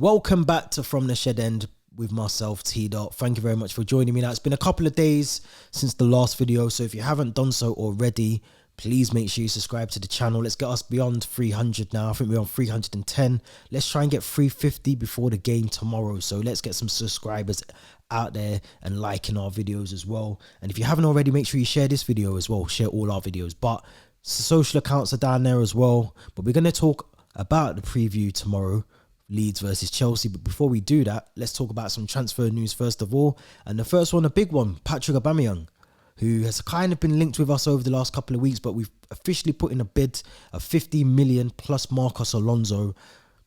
welcome back to From the Shed End with myself, T.Dot. Thank you very much for joining me. Now, it's been a couple of days since the last video, so if you haven't done so already, please make sure you subscribe to the channel. Let's get us beyond 300 now. I think we're on 310. Let's try and get 350 before the game tomorrow. So let's get some subscribers out there and liking our videos as well. And if you haven't already, make sure you share this video as well. Share all our videos. But social accounts are down there as well. But we're going to talk about the preview tomorrow, Leeds versus Chelsea. But before we do that, let's talk about some transfer news first of all. And the first one, a big one, Patrick Aubameyang, who has kind of been linked with us over the last couple of weeks, but we've officially put in a bid of 50 million plus Marcos Alonso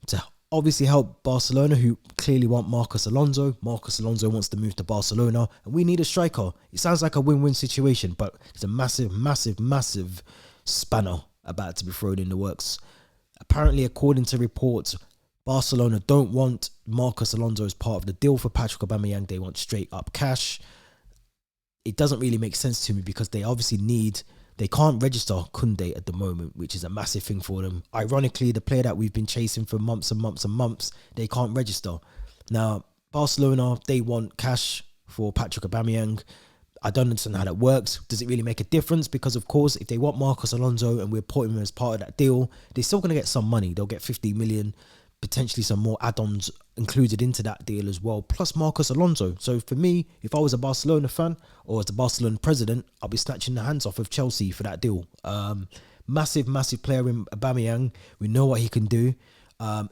to obviously help Barcelona, who clearly want Marcos Alonso. Marcos Alonso wants to move to Barcelona, and we need a striker. It sounds like a win-win situation, but it's a massive spanner about to be thrown in the works. Apparently, according to reports, Barcelona don't want Marcos Alonso as part of the deal for Patrick Aubameyang. They want straight up cash. It doesn't really make sense to me because they obviously they can't register KANTE at the moment, which is a massive thing for them. Ironically, the player that we've been chasing for months and months, they can't register. Now, Barcelona, they want cash for Patrick Aubameyang. I don't understand how that works. Does it really make a difference? Because, of course, if they want Marcos Alonso and we're putting him as part of that deal, they're still going to get some money. They'll get 50 million, potentially some more add-ons included into that deal as well, plus Marcos Alonso. So for me, if I was a Barcelona fan or as the Barcelona president, I'll be snatching the hands off of Chelsea for that deal. Massive player in Aubameyang. We know what he can do.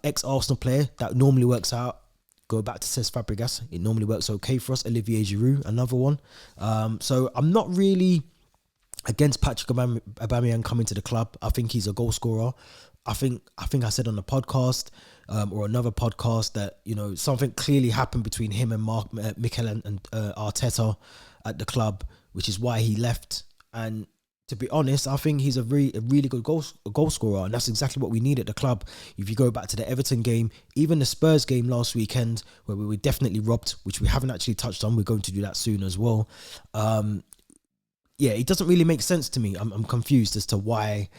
Ex-Arsenal player, that normally works out. Go back to Cesc Fabregas, it normally works okay for us. Olivier Giroud, another one. So I'm not really against Patrick Aubameyang coming to the club. I think he's a goal scorer. I think I said on the podcast or another podcast that, you know, something clearly happened between him and Mikel and Arteta at the club, which is why he left. And to be honest, I think he's a really good goal scorer, and that's exactly what we need at the club. If you go back to the Everton game, even the Spurs game last weekend, where we were definitely robbed, which we haven't actually touched on, we're going to do that soon as well. Yeah, it doesn't really make sense to me. I'm confused as to why.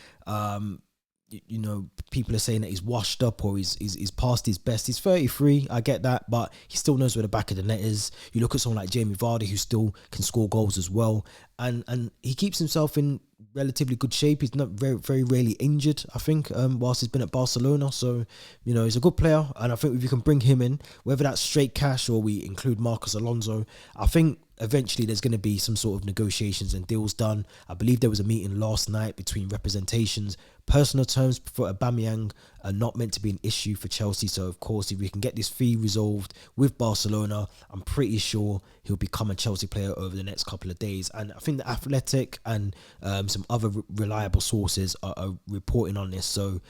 You know, people are saying that he's washed up or he's past his best. He's 33, I get that, but he still knows where the back of the net is. You look at someone like Jamie Vardy, who still can score goals as well, and he keeps himself in relatively good shape. He's not very rarely injured, I think, whilst he's been at Barcelona. So, you know, he's a good player, and I think if you can bring him in, whether that's straight cash or we include Marcos Alonso, I think eventually there's going to be some sort of negotiations and deals done. I believe there was a meeting last night between representations. Personal terms for Aubameyang are not meant to be an issue for Chelsea. So, of course, if we can get this fee resolved with Barcelona, I'm pretty sure he'll become a Chelsea player over the next couple of days. And I think the Athletic and some other reliable sources are reporting on this. So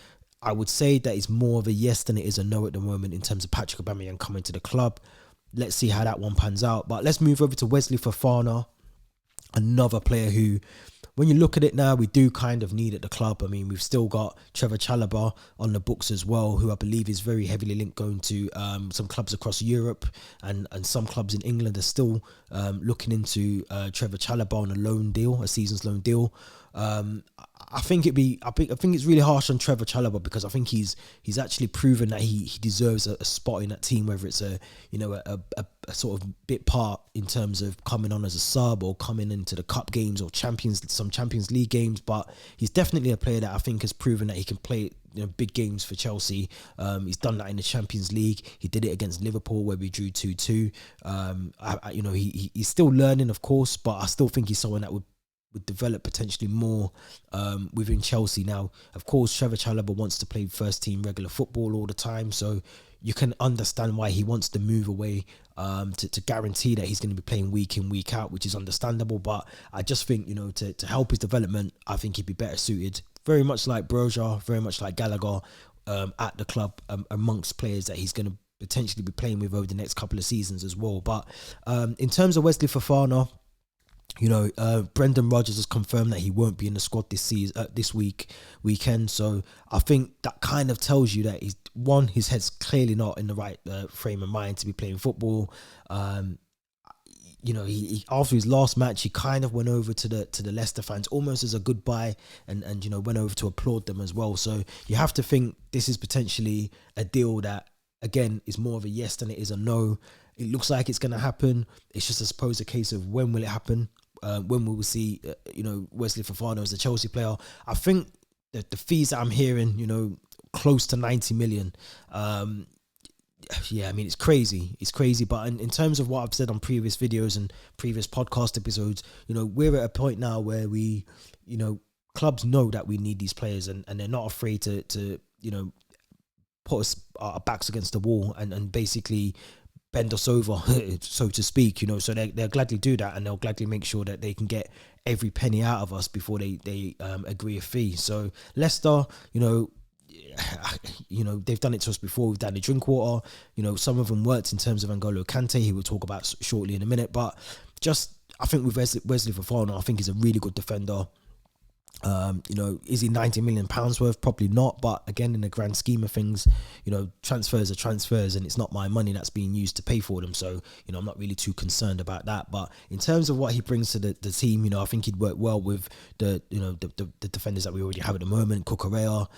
I would say that it's more of a yes than it is a no at the moment in terms of Patrick Aubameyang coming to the club. Let's see how that one pans out. But let's move over to Wesley Fofana, another player who, when you look at it now, we do kind of need at the club. I mean, we've still got Trevor Chalobah on the books as well, who I believe is very heavily linked going to some clubs across Europe, and some clubs in England are still looking into Trevor Chalobah on a loan deal, a season's loan deal. I think it's really harsh on Trevor Chalobah because I think he's actually proven that he deserves a spot in that team, whether it's a sort of bit part in terms of coming on as a sub or coming into the cup games or some Champions League games. But he's definitely a player that I think has proven that he can play, you know, big games for Chelsea. He's done that in the Champions League. He did it against Liverpool where we drew 2-2. He's still learning, of course, but I still think he's someone that would develop potentially more within Chelsea. Now, of course, Trevor Chalobah wants to play first team regular football all the time, so you can understand why he wants to move away to guarantee that he's going to be playing week in, week out, which is understandable. But I just think, you know, to help his development, I think he'd be better suited, very much like Broja, very much like Gallagher at the club, amongst players that he's going to potentially be playing with over the next couple of seasons as well. But in terms of Wesley Fofana, you know, Brendan Rodgers has confirmed that he won't be in the squad this weekend. So I think that kind of tells you that his head's clearly not in the right frame of mind to be playing football. You know, he after his last match, he kind of went over to the Leicester fans almost as a goodbye, and you know, went over to applaud them as well. So you have to think this is potentially a deal that again, is more of a yes than it is a no. It looks like it's going to happen. It's just, I suppose, a case of when will it happen? When will we see, Wesley Fofana as a Chelsea player? I think that the fees that I'm hearing, close to 90 million. Yeah, I mean, it's crazy. It's crazy. But in terms of what I've said on previous videos and previous podcast episodes, we're at a point now where we, clubs know that we need these players, and they're not afraid to put us our backs against the wall and basically bend us over, so to speak, so they'll gladly do that, and they'll gladly make sure that they can get every penny out of us before they agree a fee. So Leicester, they've done it to us before. We've done the drink water. Some of them worked in terms of N'Golo Kante, who we'll talk about shortly in a minute. But I think with Wesley Fofana, I think he's a really good defender. Is he 90 million pounds worth? Probably not. But again, in the grand scheme of things, transfers are transfers, and it's not my money that's being used to pay for them. So, I'm not really too concerned about that. But in terms of what he brings to the team, I think he'd work well with the defenders that we already have at the moment: Cucurella,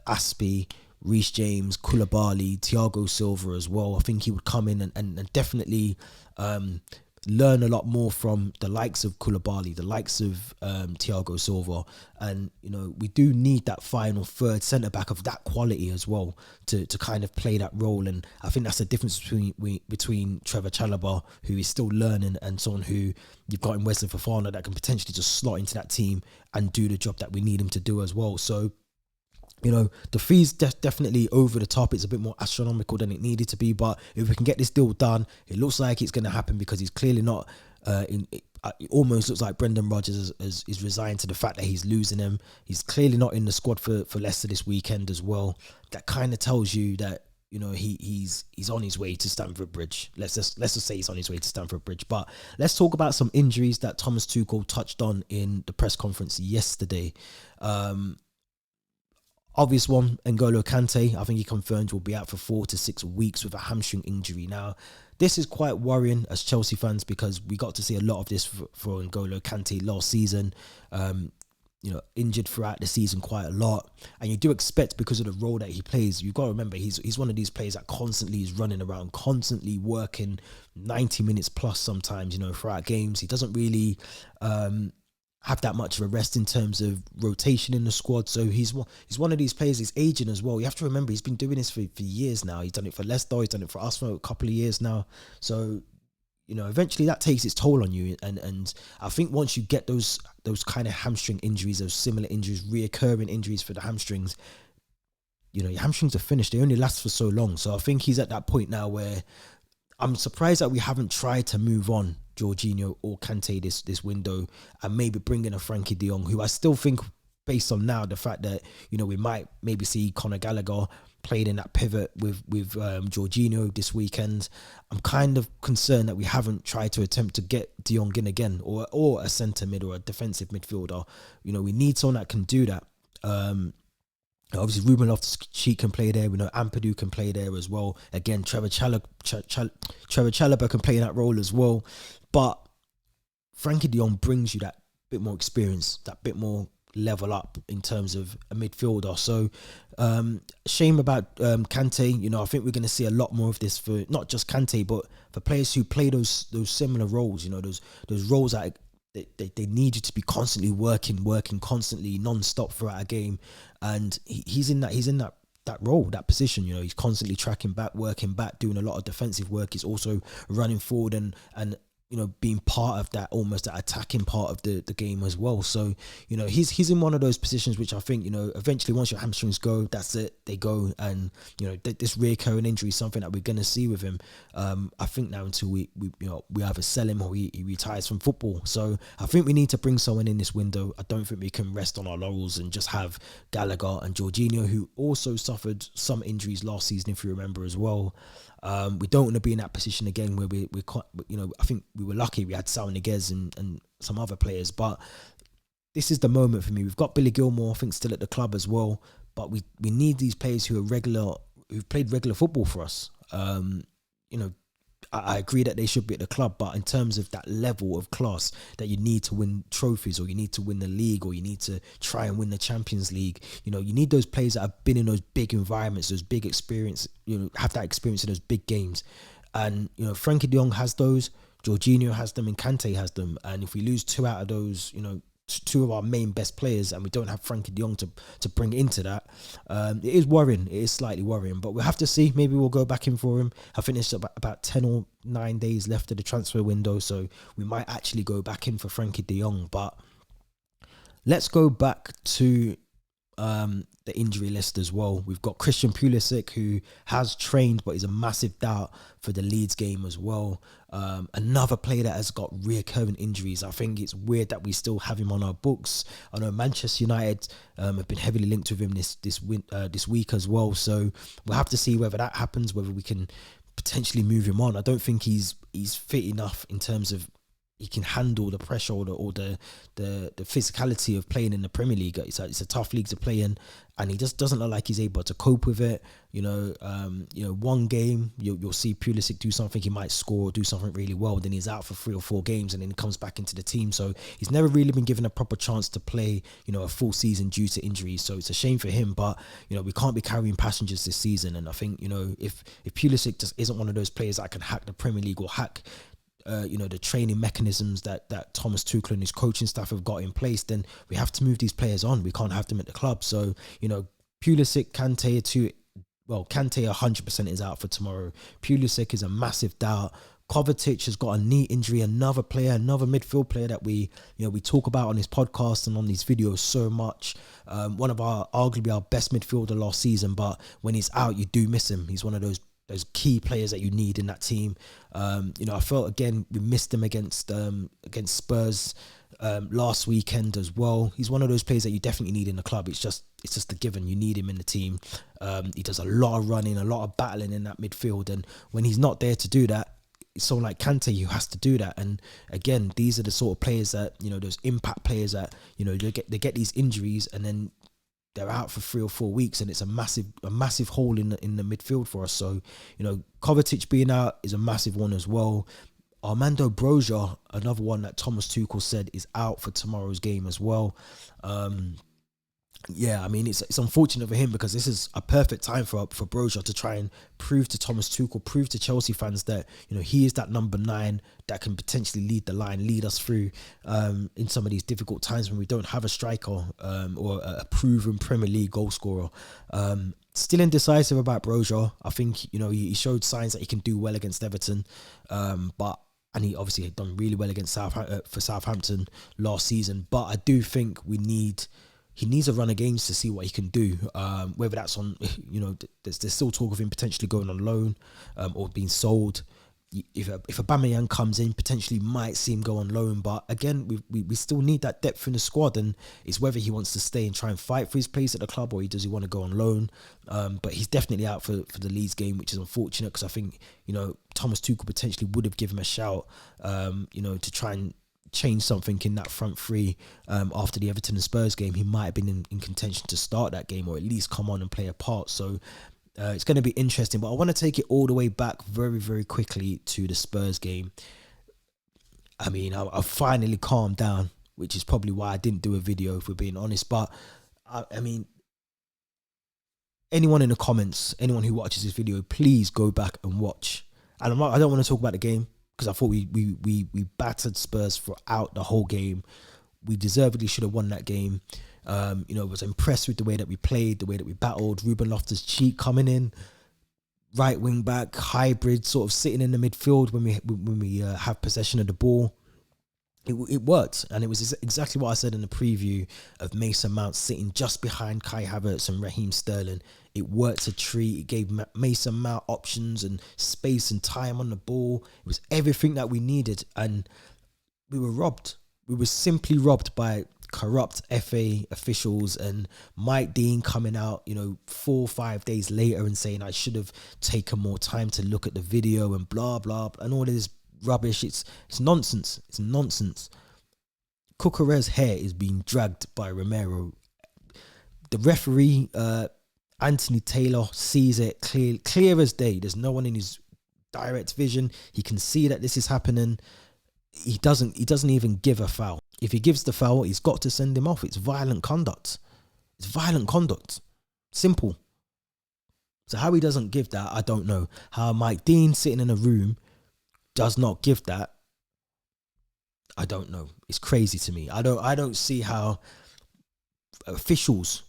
Aspie, Reece James, Koulibaly, Thiago Silva as well. I think he would come in and definitely learn a lot more from the likes of Koulibaly, the likes of Thiago Silva, and we do need that final third centre back of that quality as well to kind of play that role. And I think that's the difference between Trevor Chalobah, who is still learning, and someone who you've got in Wesley Fofana that can potentially just slot into that team and do the job that we need him to do as well. So the fees definitely over the top. It's a bit more astronomical than it needed to be. But if we can get this deal done, it looks like it's going to happen, because he's clearly not. It almost looks like Brendan Rodgers is resigned to the fact that he's losing him. He's clearly not in the squad for Leicester this weekend as well. That kind of tells you that he's on his way to Stamford Bridge. Let's just say he's on his way to Stamford Bridge. But let's talk about some injuries that Thomas Tuchel touched on in the press conference yesterday. Obvious one, N'Golo Kante, I think he confirmed will be out for 4 to 6 weeks with a hamstring injury. Now, this is quite worrying as Chelsea fans, because we got to see a lot of this for N'Golo Kante last season. Injured throughout the season quite a lot, and you do expect, because of the role that he plays, you've got to remember he's one of these players that constantly is running around, constantly working 90 minutes plus sometimes, throughout games. He doesn't really have that much of a rest in terms of rotation in the squad. So he's one of these players. He's aging as well. You have to remember he's been doing this for years now. He's done it for Leicester. He's done it for us for a couple of years now. So eventually that takes its toll on you. And I think once you get those kind of hamstring injuries, those similar injuries, reoccurring injuries for the hamstrings, your hamstrings are finished. They only last for so long. So I think he's at that point now where I'm surprised that we haven't tried to move on Jorginho or Kante this window, and maybe bring in a Frenkie de Jong, who I still think, based on now the fact that we might maybe see Conor Gallagher playing in that pivot with Jorginho this weekend. I'm kind of concerned that we haven't tried to attempt to get de Jong in again, or a centre mid or a defensive midfielder. We need someone that can do that. Obviously, Ruben Loftus-Cheek can play there. We know Ampadu can play there as well. Again, Trevor Chalobah can play in that role as well. But Frenkie de Jong brings you that bit more experience, that bit more level up in terms of a midfielder. So, shame about Kante. I think we're going to see a lot more of this for not just Kante, but for players who play those similar roles. Those roles that they need you to be constantly working constantly non-stop throughout a game, and he's in that role, that position. He's constantly tracking back, working back, doing a lot of defensive work. He's also running forward and being part of that, almost that attacking part of the game as well. So, he's in one of those positions which I think, eventually once your hamstrings go, that's it, they go. And, this recurring injury is something that we're going to see with him. I think now until we either sell him or he retires from football. So I think we need to bring someone in this window. I don't think we can rest on our laurels and just have Gallagher and Jorginho, who also suffered some injuries last season, if you remember as well. We don't want to be in that position again where we're quite, I think we were lucky we had Saul Niguez and some other players, but this is the moment for me. We've got Billy Gilmore, I think, still at the club as well, but we need these players who've played regular football for us. I agree that they should be at the club, but in terms of that level of class that you need to win trophies, or you need to win the league, or you need to try and win the Champions League, you know, you need those players that have been in those big environments, those big experience, you know, have that experience in those big games. And, you know, Frenkie de Jong has those, Jorginho has them, and Kante has them. And if we lose two out of those, you know, two of our main best players, and we don't have Frenkie de Jong to bring into that, it is worrying. It is slightly worrying, but we'll have to see. Maybe we'll go back in for him. I think there's about 10 or 9 days left of the transfer window, so we might actually go back in for Frenkie de Jong. But let's go back to the injury list as well. We've got Christian Pulisic, who has trained but is a massive doubt for the Leeds game as well. Another player that has got recurring injuries. I think it's weird that we still have him on our books. I know Manchester United have been heavily linked with him this week as well. So we'll have to see whether that happens, whether we can potentially move him on. I don't think he's fit enough in terms of he can handle the pressure or the physicality of playing in the Premier League. It's a tough league to play in, and he just doesn't look like he's able to cope with it. You know, one game you'll see Pulisic do something, he might score, do something really well, then he's out for 3 or 4 games, and then he comes back into the team. So he's never really been given a proper chance to play, you know, a full season due to injuries. So it's a shame for him, but you know, we can't be carrying passengers this season. And I think, you know, if Pulisic just isn't one of those players that can hack the Premier League or hack you know, the training mechanisms that Thomas Tuchel and his coaching staff have got in place, then we have to move these players on. We can't have them at the club. So, you know, Pulisic, Kante, Kante 100% is out for tomorrow. Pulisic is a massive doubt. Kovacic has got a knee injury, another midfield player that we talk about on this podcast and on these videos so much. One of arguably our best midfielder last season, but when he's out, you do miss him. He's one of those key players that you need in that team. You know, I felt again we missed him against Spurs last weekend as well. He's one of those players that you definitely need in the club. It's just a given. You need him in the team. He does a lot of running, a lot of battling in that midfield, and when he's not there to do that, it's someone like Kante who has to do that. And again, these are the sort of players that, you know, those impact players that, you know, they get these injuries and then they're out for 3 or 4 weeks, and it's a massive hole in the midfield for us. So, you know, Kovacic being out is a massive one as well. Armando Broja, another one that Thomas Tuchel said is out for tomorrow's game as well. Yeah, I mean, it's unfortunate for him, because this is a perfect time for Broja to try and prove to Thomas Tuchel, prove to Chelsea fans that, you know, he is that number 9 that can potentially lead the line, lead us through in some of these difficult times when we don't have a striker or a proven Premier League goal scorer. Still indecisive about Broja. I think, you know, he showed signs that he can do well against Everton, and he obviously had done really well against Southampton last season. But I do think he needs a run of games to see what he can do. Whether that's on, you know, there's still talk of him potentially going on loan or being sold. If Aubameyang comes in, potentially might see him go on loan. But again, we still need that depth in the squad, and it's whether he wants to stay and try and fight for his place at the club, or does he want to go on loan. But he's definitely out for the Leeds game, which is unfortunate, because I think, you know, Thomas Tuchel potentially would have given him a shout, you know, to try and change something in that front three after the Everton and Spurs game. He might have been in contention to start that game, or at least come on and play a part. So it's going to be interesting, but I want to take it all the way back very, very quickly to the Spurs game. I mean, I finally calmed down, which is probably why I didn't do a video, if we're being honest. But I mean, anyone in the comments, anyone who watches this video, please go back and watch. And I don't want to talk about the game, because I thought we battered Spurs throughout the whole game. We deservedly should have won that game. You know, was impressed with the way that we played, the way that we battled. Ruben Loftus-Cheek coming in, right wing back, hybrid, sort of sitting in the midfield when we have possession of the ball. It worked, and it was exactly what I said in the preview of Mason Mount sitting just behind Kai Havertz and aheemSterling. It worked a treat. It gave Mason Mount options and space and time on the ball. It was everything that we needed, and we were robbed. We were simply robbed by corrupt FA officials and Mike Dean coming out, you know, 4 or 5 days later and saying I should have taken more time to look at the video and blah, blah, blah, and all this rubbish. It's nonsense. It's nonsense. Cucurella's hair is being dragged by Romero. The referee, Anthony Taylor, sees it clear as day. There's no one in his direct vision. He can see that this is happening. He doesn't even give a foul. If he gives the foul, he's got to send him off. It's violent conduct. It's violent conduct. Simple. So how he doesn't give that, I don't know. How Mike Dean sitting in a room does not give that, I don't know. It's crazy to me. I don't see how officials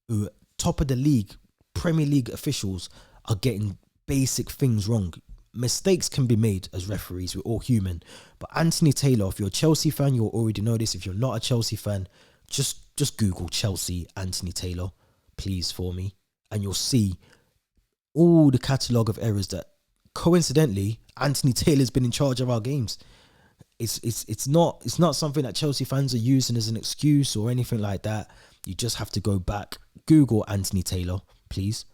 who are top of the league, Premier League officials, are getting basic things wrong. Mistakes can be made as referees. We're all human. But Anthony Taylor, if you're a Chelsea fan, you'll already know this. If you're not a Chelsea fan, just Google Chelsea Anthony Taylor, please, for me. And you'll see all the catalogue of errors that, coincidentally, Anthony Taylor's been in charge of our games. It's not something that Chelsea fans are using as an excuse or anything like that. You just have to go back, Google Anthony Taylor, please.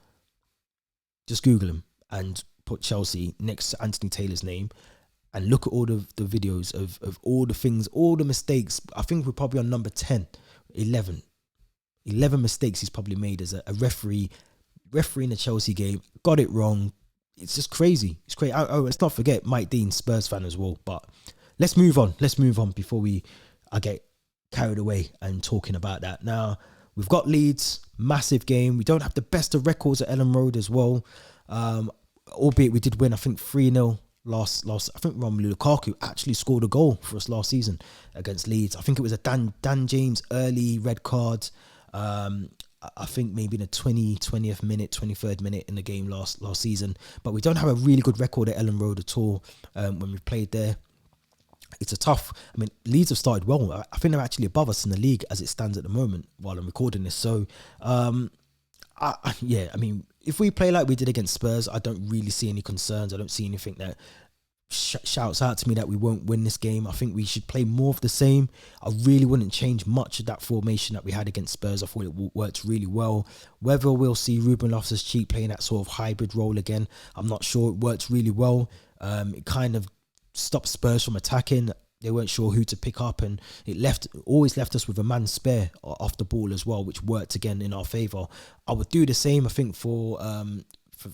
Just Google him and put Chelsea next to Anthony Taylor's name and look at all the videos of all the things, all the mistakes. I think we're probably on number 10, 11 mistakes he's probably made as a referee in the Chelsea game. Got it wrong. It's just crazy. It's crazy. Oh, let's not forget Mike Dean, Spurs fan as well. But let's move on before I get carried away and talking about that. Now, we've got Leeds, massive game. We don't have the best of records at Ellen Road as well. Albeit we did win, I think 3-0 last. I think Romelu Lukaku actually scored a goal for us last season against Leeds. I think it was a Dan James early red card. I think maybe in the 20th minute, 23rd minute in the game last season. But we don't have a really good record at Ellen Road at all when we played there. It's a tough. I mean, Leeds have started well. I think they're actually above us in the league as it stands at the moment while I'm recording this. So, I mean, if we play like we did against Spurs, I don't really see any concerns. I don't see anything that shouts out to me that we won't win this game. I think we should play more of the same. I really wouldn't change much of that formation that we had against Spurs. I thought it worked really well. Whether we'll see Ruben Loftus-Cheek playing that sort of hybrid role again, I'm not sure. It worked really well. It kind of stopped Spurs from attacking. They weren't sure who to pick up, and it always left us with a man spare off the ball as well, which worked again in our favour. I would do the same, I think, for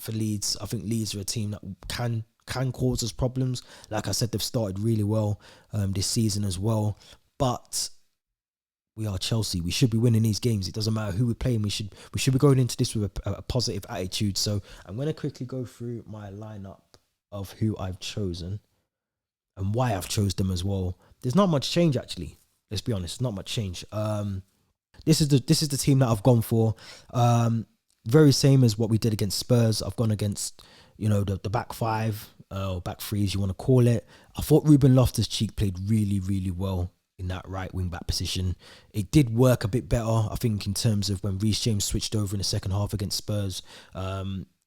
Leeds. I think Leeds are a team that can cause us problems. Like I said, they've started really well this season as well. But we are Chelsea. We should be winning these games. It doesn't matter who we're playing. We should be going into this with a positive attitude. So I'm going to quickly go through my lineup of who I've chosen and why I've chose them as well. There's not much change, actually. Let's be honest, not much change. This is the team that I've gone for. Very same as what we did against Spurs. I've gone against, the back five, or back three, as you want to call it. I thought Ruben Loftus-Cheek played really, really well in that right wing back position. It did work a bit better, I think, in terms of when Reece James switched over in the second half against Spurs.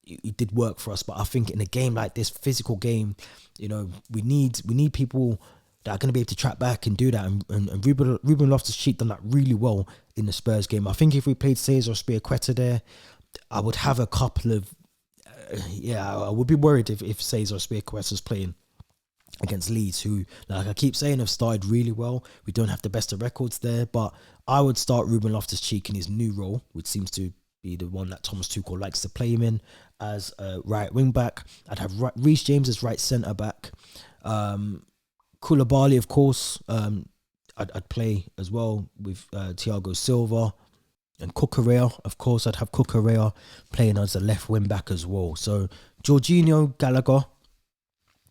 It did work for us, but I think in a game like this, physical game, we need people that are going to be able to track back and do that. And Ruben Loftus-Cheek done that really well in the Spurs game. I think if we played Cesar Azpilicueta there, I would have a couple of, I would be worried if Cesar Azpilicueta was playing against Leeds, who, like I keep saying, have started really well. We don't have the best of records there, but I would start Ruben Loftus-Cheek in his new role, which seems to be the one that Thomas Tuchel likes to play him in, as a right wing back. I'd have Reece James as right centre back. Koulibaly, of course, I'd play as well with Thiago Silva. And Cucurella, of course, I'd have Cucurella playing as a left wing back as well. So Jorginho, Gallagher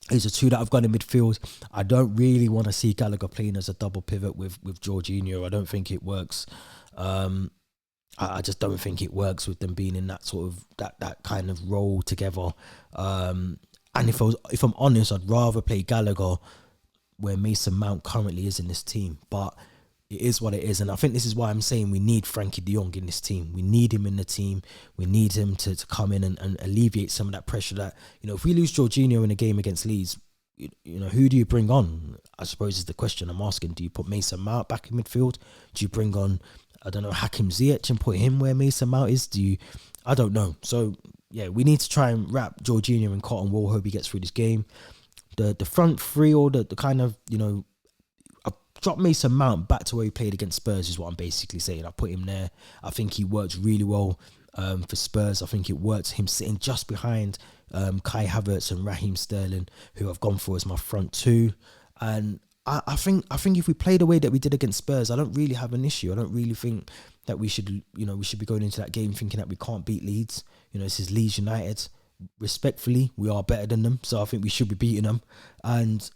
is the two that I've got in midfield. I don't really want to see Gallagher playing as a double pivot with Jorginho. I don't think it works. I just don't think it works with them being in that sort of that kind of role together. And if I'm honest, I'd rather play Gallagher where Mason Mount currently is in this team. But it is what it is, and I think this is why I'm saying we need Frenkie de Jong in this team. We need him in the team. We need him to come in and alleviate some of that pressure that, if we lose Jorginho in a game against Leeds, who do you bring on? I suppose is the question I'm asking. Do you put Mason Mount back in midfield? Do you bring on, I don't know, Hakim Ziyech and put him where Mason Mount is? I don't know. So, yeah, we need to try and wrap Jorginho in cotton wool. Hope he gets through this game. The front three, or the kind of, drop Mason Mount back to where he played against Spurs is what I'm basically saying. I put him there. I think he works really well for Spurs. I think it worked, him sitting just behind Kai Havertz and aheemSterling, who I've gone for as my front two. And I think if we play the way that we did against Spurs, I don't really have an issue. I don't really think that we should be going into that game thinking that we can't beat Leeds. This is Leeds United. Respectfully, we are better than them, so I think we should be beating them. And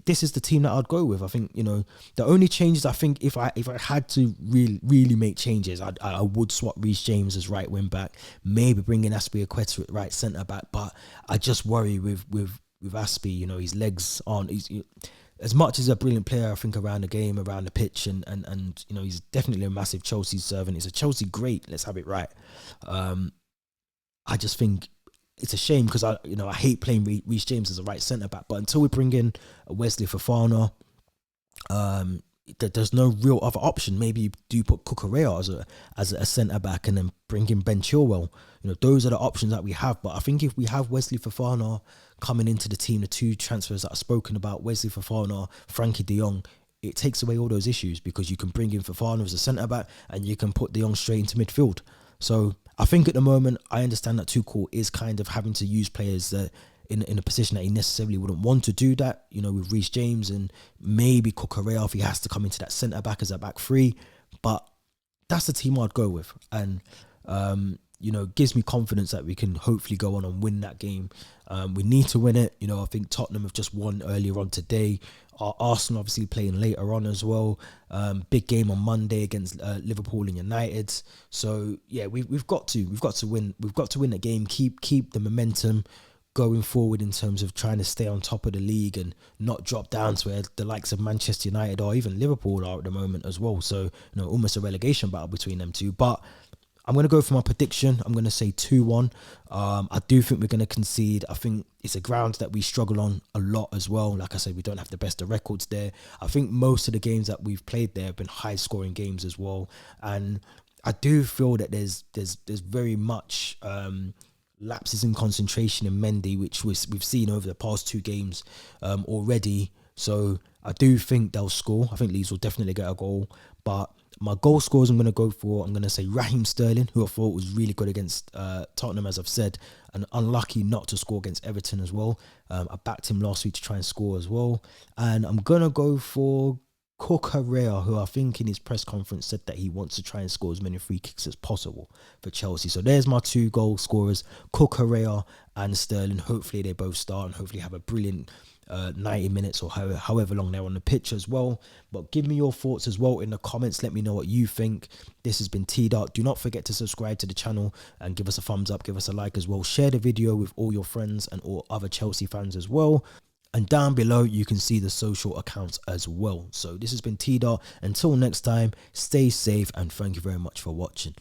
this is the team that I'd go with. I think the only changes, I think if I had to really make changes, I would swap Reece James as right wing back, maybe bring in Aspilicueta at right centre back. But I just worry with Aspi. His legs aren't. As much as a brilliant player, I think, around the game, around the pitch, and he's definitely a massive Chelsea servant. He's a Chelsea great. Let's have it right. I just think it's a shame because I hate playing Reece James as a right centre back. But until we bring in a Wesley Fofana, there's no real other option. Maybe you do put Cucurella as a centre back and then bring in Ben Chilwell. Those are the options that we have. But I think if we have Wesley Fofana coming into the team, the two transfers that I've spoken about, Wesley Fofana, Frenkie de Jong, it takes away all those issues because you can bring in Fofana as a centre back and you can put de Jong straight into midfield. So I think at the moment, I understand that Tuchel is kind of having to use players that in a position that he necessarily wouldn't want to do that, with Reece James and maybe Cucurella if he has to come into that centre back as a back three. But that's the team I'd go with. And, gives me confidence that we can hopefully go on and win that game. We need to win it. I think Tottenham have just won earlier on today. Arsenal obviously playing later on as well. Big game on Monday against Liverpool and United. So yeah, we've got to win. We've got to win the game. Keep the momentum going forward in terms of trying to stay on top of the league and not drop down to where the likes of Manchester United or even Liverpool are at the moment as well. So almost a relegation battle between them two. But I'm going to go for my prediction. I'm going to say 2-1. I do think we're going to concede. I think it's a ground that we struggle on a lot as well. Like I said, we don't have the best of records there. I think most of the games that we've played there have been high-scoring games as well. And I do feel that there's very much lapses in concentration in Mendy, which we've seen over the past two games already. So I do think they'll score. I think Leeds will definitely get a goal. But my goal scorers I'm going to say aheemSterling, who I thought was really good against Tottenham, as I've said, and unlucky not to score against Everton as well. I backed him last week to try and score as well. And I'm going to go for Cucurella, who I think in his press conference said that he wants to try and score as many free kicks as possible for Chelsea. So there's my two goal scorers, Cucurella and Sterling. Hopefully they both start and hopefully have a brilliant 90 minutes or however long they're on the pitch as well. But give me your thoughts as well in the comments. Let me know what you think. This has been T.Dot. Do not forget to subscribe to the channel and give us a thumbs up, give us a like as well. Share the video with all your friends and all other Chelsea fans as well. And down below, you can see the social accounts as well. So this has been T.Dot. Until next time, stay safe and thank you very much for watching.